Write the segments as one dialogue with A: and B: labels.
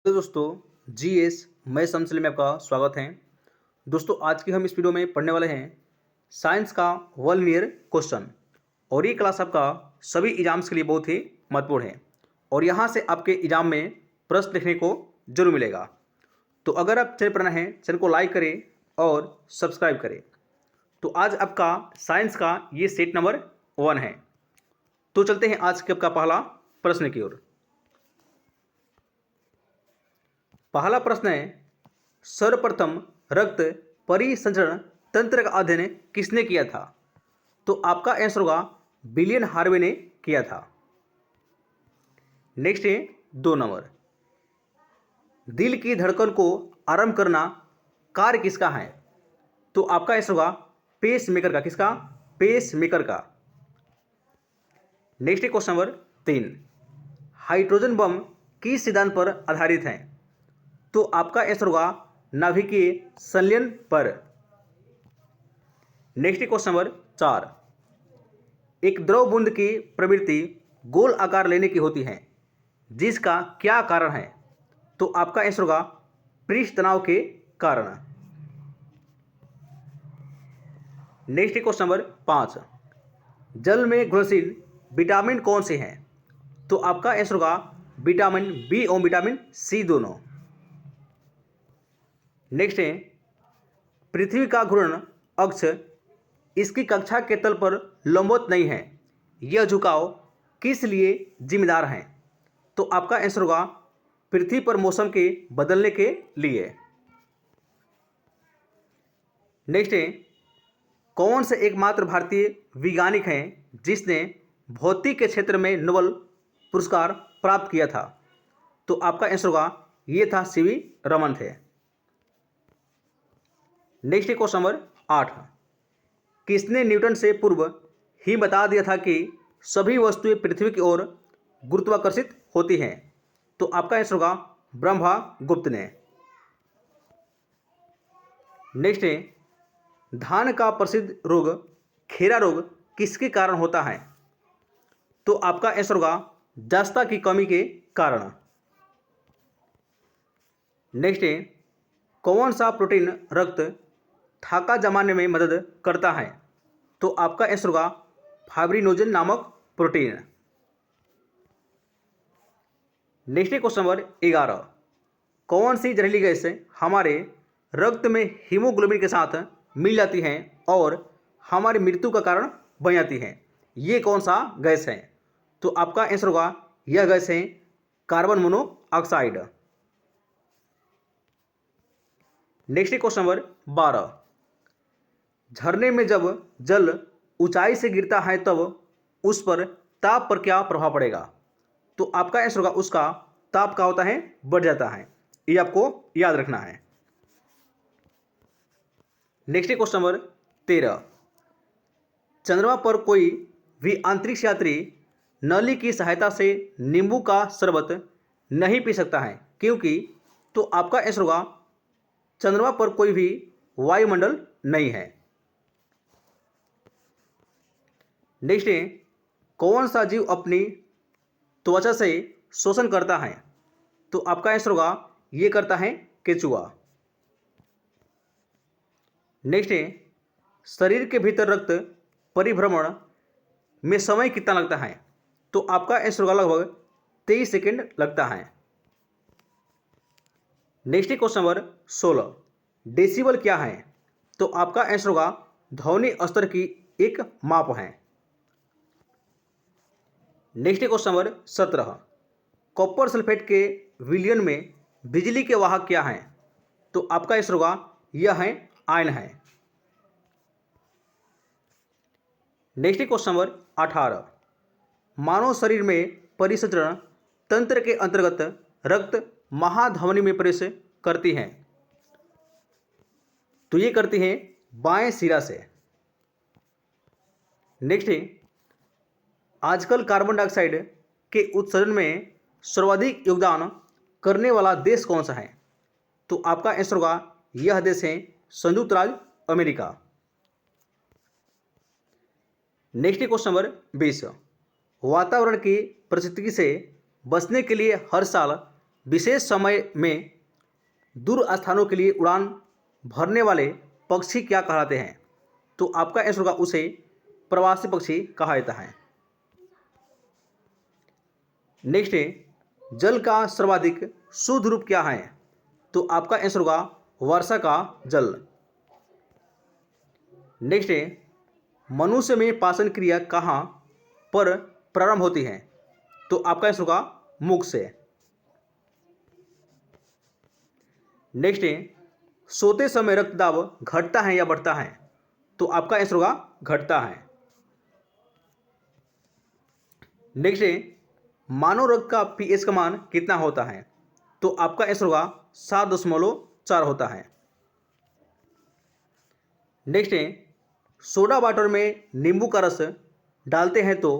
A: तो दोस्तों जीएस मैं सिलसिले में आपका स्वागत है। दोस्तों आज की हम इस वीडियो में पढ़ने वाले हैं साइंस का वर्ल्ड ईयर क्वेश्चन। और ये क्लास आपका सभी एग्जाम्स के लिए बहुत ही महत्वपूर्ण है और यहाँ से आपके एग्जाम में प्रश्न लिखने को जरूर मिलेगा। तो अगर आप चैनल पर नए हैं चैनल को लाइक करें और सब्सक्राइब करें। तो आज आपका साइंस का ये सेट नंबर 1 है। तो चलते हैं आज के आपका पहला प्रश्न की ओर। पहला प्रश्न है, सर्वप्रथम रक्त परिसंचरण तंत्र का अध्ययन किसने किया था? तो आपका आंसर होगा विलियम हार्वे ने किया था। नेक्स्ट है 2 नंबर, दिल की धड़कन को आरंभ करना कार्य किसका है? तो आपका आंसर होगा पेस मेकर का। किसका? पेस मेकर का। नेक्स्ट है क्वेश्चन नंबर 3, हाइड्रोजन बम किस सिद्धांत पर आधारित है? तो आपका आंसर होगा नाभिकीय संलयन पर। नेक्स्ट क्वेश्चन नंबर 4, एक द्रव बूंद की प्रवृत्ति गोल आकार लेने की होती है, जिसका क्या कारण है? तो आपका आंसर होगा पृष्ठ तनाव के कारण। नेक्स्ट क्वेश्चन नंबर 5, जल में घुलनशील विटामिन कौन से हैं? तो आपका आंसर होगा विटामिन बी और विटामिन सी दोनों। नेक्स्ट है, पृथ्वी का घूर्णन अक्ष इसकी कक्षा के तल पर लंबवत नहीं है, यह झुकाव किस लिए जिम्मेदार है? तो आपका आंसर होगा पृथ्वी पर मौसम के बदलने के लिए। नेक्स्ट है, कौन से एकमात्र भारतीय वैज्ञानिक हैं जिसने भौतिक के क्षेत्र में नोबेल पुरस्कार प्राप्त किया था? तो आपका आंसर होगा ये था सीवी रमन थे। नेक्स्ट क्वेश्चन नंबर 8, किसने न्यूटन से पूर्व ही बता दिया था कि सभी वस्तुएं पृथ्वी की ओर गुरुत्वाकर्षित होती हैं? तो आपका आंसर होगा ब्रह्मगुप्त ने। नेक्स्ट है, धान का प्रसिद्ध रोग खेरा रोग किसके कारण होता है? तो आपका आंसर होगा जस्ता की कमी के कारण। नेक्स्ट है, कौन सा प्रोटीन रक्त थाका जमाने में मदद करता है? तो आपका आंसर होगा फाइब्रिनोजन नामक प्रोटीन। नेक्स्ट क्वेश्चन नंबर 11, कौन सी जहरीली गैस हमारे रक्त में हीमोग्लोबिन के साथ मिल जाती हैं और हमारी मृत्यु का कारण बन जाती हैं? ये कौन सा गैस है? तो आपका आंसर होगा यह गैस है carbon monoxide. Next question number 12, झरने में जब जल ऊंचाई से गिरता है तब उस पर ताप पर क्या प्रभाव पड़ेगा? तो आपका आंसर होगा उसका ताप का होता है बढ़ जाता है। ये आपको याद रखना है। नेक्स्ट क्वेश्चन नंबर 13, चंद्रमा पर कोई भी अंतरिक्ष यात्री नली की सहायता से नींबू का शरबत नहीं पी सकता है, क्योंकि? तो आपका आंसर होगा चंद्रमा पर कोई भी वायुमंडल नहीं है। नेक्स्ट है, कौन सा जीव अपनी त्वचा से शोषण करता है? तो आपका आंसर होगा ये करता है केचुआ। नेक्स्ट है, शरीर के भीतर रक्त परिभ्रमण में समय कितना लगता है? तो आपका आंसर होगा लगभग 23 सेकेंड लगता है। नेक्स्ट क्वेश्चन नंबर 16, डेसिबल क्या है? तो आपका आंसर होगा ध्वनि स्तर की एक माप है। Next question number 17, copper sulphate के विलयन में बिजली के वाहक क्या हैं? तो आपका आंसर होगा यह है आयन है। नेक्स्ट क्वेश्चन नंबर 18, मानव शरीर में परिसंचरण तंत्र के अंतर्गत रक्त महाधमनी में प्रवेश करती हैं, तो ये करती हैं बाएं सिरा से। नेक्स्ट है, आजकल कार्बन डाइऑक्साइड के उत्सर्जन में सर्वाधिक योगदान करने वाला देश कौन सा है? तो आपका आंसर होगा यह देश है संयुक्त राज्य अमेरिका। नेक्स्ट क्वेश्चन नंबर 20, वातावरण की परिस्थिति से बचने के लिए हर साल विशेष समय में दूर स्थानों के लिए उड़ान भरने वाले पक्षी क्या कहलाते हैं? तो आपका आंसर होगा उसे प्रवासी पक्षी कहा जाता है। नेक्स्ट है, जल का सर्वाधिक शुद्ध रूप क्या है? तो आपका आंसर होगा वर्षा का जल। नेक्स्ट है, मनुष्य में पाचन क्रिया कहाँ पर प्रारंभ होती है? तो आपका आंसर होगा मुख से। नेक्स्ट है, सोते समय रक्तदाब घटता है या बढ़ता है? तो आपका आंसर होगा घटता है। नेक्स्ट है, मानव रक्त का पीएच का मान कितना होता है? तो आपका आंसर होगा 7.4 होता है। नेक्स्ट है, सोडा वाटर में नींबू का रस डालते हैं तो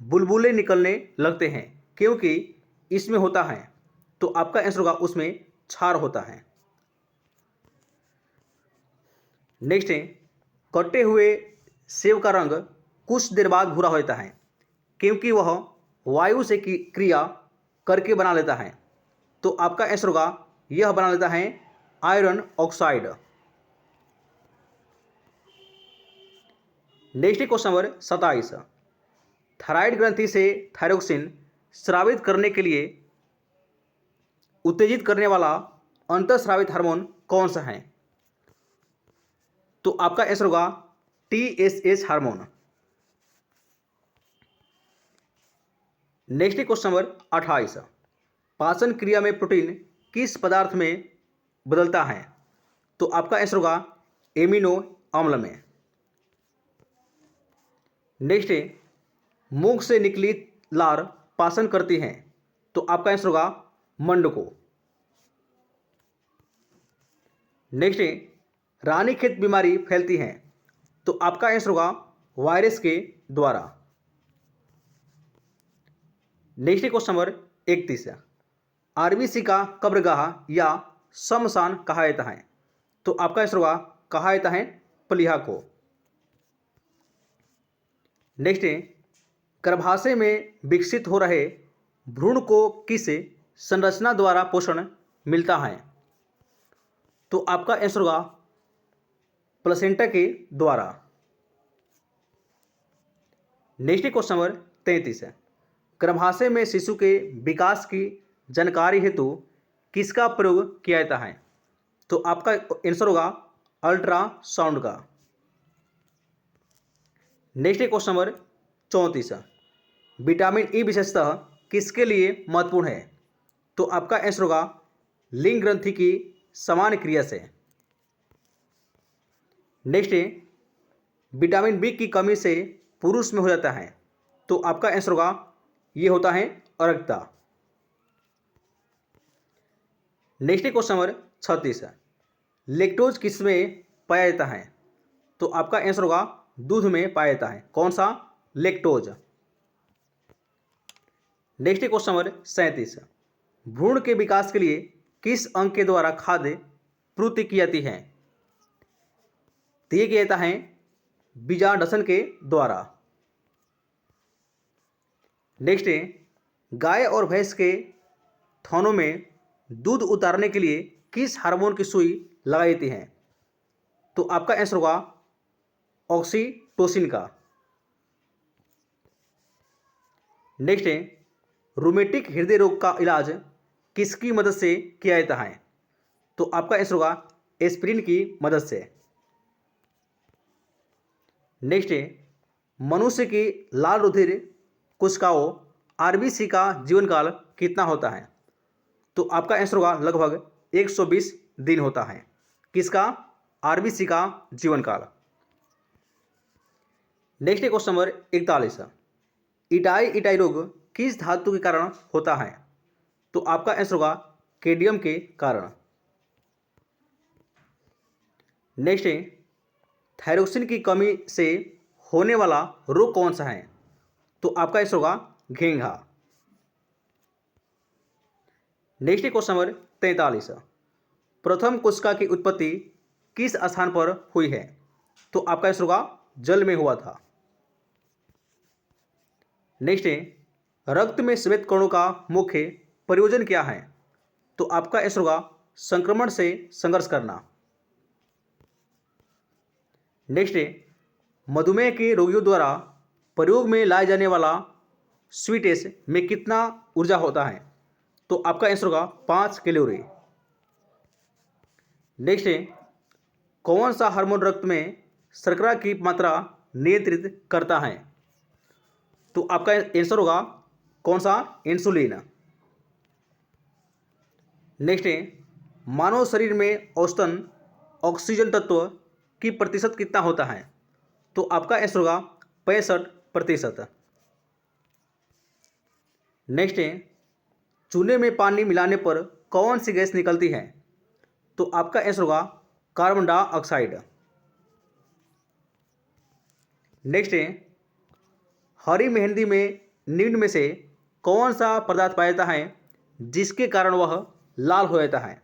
A: बुलबुले निकलने लगते हैं क्योंकि इसमें होता है? तो आपका आंसर होगा उसमें क्षार होता है। नेक्स्ट है, कटे हुए सेब का रंग कुछ देर बाद भूरा हो जाता है क्योंकि वह वायु से क्रिया करके बना लेता है। तो आपका आंसर होगा यह बना लेता है iron oxide. Next question number 27, thyroid ग्रंथि से थायरोक्सिन स्रावित करने के लिए उत्तेजित करने वाला अंतःस्रावित हार्मोन कौन सा है? तो आपका आंसर होगा TSH hormone. Next question number 28, पाचन क्रिया में प्रोटीन किस पदार्थ में बदलता है? तो आपका आंसर होगा एमिनो अम्ल में। नेक्स्ट है, मुख से निकली लार पाचन करती है तो आपका आंसर होगा मंडको। नेक्स्ट है, रानीखेत बीमारी फैलती है तो आपका आंसर होगा वायरस के द्वारा। नेक्स्ट क्वेश्चन नंबर 31, आरबीसी का कब्रगाह या शमशान कहा जाता है? तो आपका आंसर होगा कहा जाता है प्लीहा को। नेक्स्ट है, गर्भाशय में विकसित हो रहे भ्रूण को किस संरचना द्वारा पोषण मिलता है? तो आपका आंसर होगा प्लेसेंटा के द्वारा। नेक्स्ट क्वेश्चन नंबर 33, गर्भाशय में शिशु के विकास की जानकारी हेतु किसका प्रयोग किया जाता है? तो आपका आंसर होगा अल्ट्रासाउंड का। Next question number 34, vitamin E विशेषतः किसके लिए महत्वपूर्ण है? तो आपका आंसर होगा लिंग ग्रंथि की समान क्रिया से। नेक्स्ट है, विटामिन बी की कमी से पुरुष में हो जाता है तो आपका आंसर होगा ये होता है अरक्ता। नेक्स्ट क्वेश्चन नंबर 36, लैक्टोज किस में पाया जाता है? तो आपका आंसर होगा दूध में पाया जाता है। कौन सा? लैक्टोज। नेक्स्ट क्वेश्चन नंबर 37, भ्रूण के विकास के लिए किस अंग के द्वारा खाद्य पूर्ति की जाती है? तो ये किया जाता है बीजांडसन के द्वारा। नेक्स्ट है, गाय और भैंस के थनों में दूध उतारने के लिए किस हार्मोन की सुई लगाई जाती है? तो आपका आंसर होगा ऑक्सीटोसिन का। नेक्स्ट है, रूमेटिक हृदय रोग का इलाज किसकी मदद से किया जाता है? तो आपका आंसर होगा एस्पिरिन की मदद से। नेक्स्ट है, मनुष्य की लाल रुधिर कोशिकाओं आरबीसी का जीवन काल कितना होता है? तो आपका आंसर होगा लगभग 120 दिन होता है। किसका? आरबीसी का जीवन काल। नेक्स्ट क्वेश्चन नंबर 41, इटाई रोग किस धातु के कारण होता है? तो आपका आंसर होगा कैडमियम के कारण। नेक्स्ट है, थायरोक्सिन की कमी से होने वाला रोग कौन सा है? तो आपका आंसर होगा घेंघा। नेक्स्ट क्वेश्चन नंबर 43, प्रथम कोशिका की उत्पत्ति किस स्थान पर हुई है? तो आपका आंसर होगा जल में हुआ था। नेक्स्ट है, रक्त में श्वेत कणों का मुख्य प्रयोजन क्या है? तो आपका आंसर होगा संक्रमण से संघर्ष करना। नेक्स्ट है, मधुमेह के रोगियों द्वारा प्रयोग में लाए जाने वाला स्वीटेस में कितना ऊर्जा होता है? तो आपका आंसर होगा 5 कैलोरी। नेक्स्ट है, कौन सा हार्मोन रक्त में शर्करा की मात्रा नियंत्रित करता है? तो आपका आंसर होगा कौन सा? इंसुलिन। नेक्स्ट है, मानव शरीर में औसतन ऑक्सीजन तत्व की प्रतिशत कितना होता है? तो आपका आंसर होगा 65%। नेक्स्ट है, चूने में पानी मिलाने पर कौन सी गैस निकलती है? तो आपका आंसर होगा कार्बन डाइऑक्साइड। नेक्स्ट है, हरी मेहंदी में निम्न में से कौन सा पदार्थ पाया जाता है जिसके कारण वह लाल हो जाता है?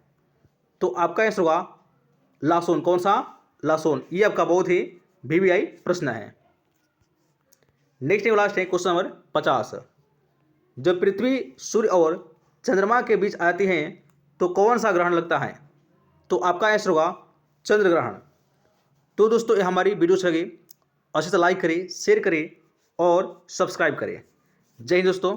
A: तो आपका आंसर होगा लहसुन। कौन सा? लहसुन। ये आपका बहुत ही वीवीआई प्रश्न है। नेक्स्ट लास्ट है क्वेश्चन नंबर 50। जब पृथ्वी, सूर्य और चंद्रमा के बीच आती है तो कौन सा ग्रहण लगता है? तो आपका आंसर होगा चंद्र ग्रहण। तो दोस्तों, ये हमारी वीडियो अच्छी लगी अच्छे से लाइक करें, शेयर करें और सब्सक्राइब करें। जय हिंद दोस्तों।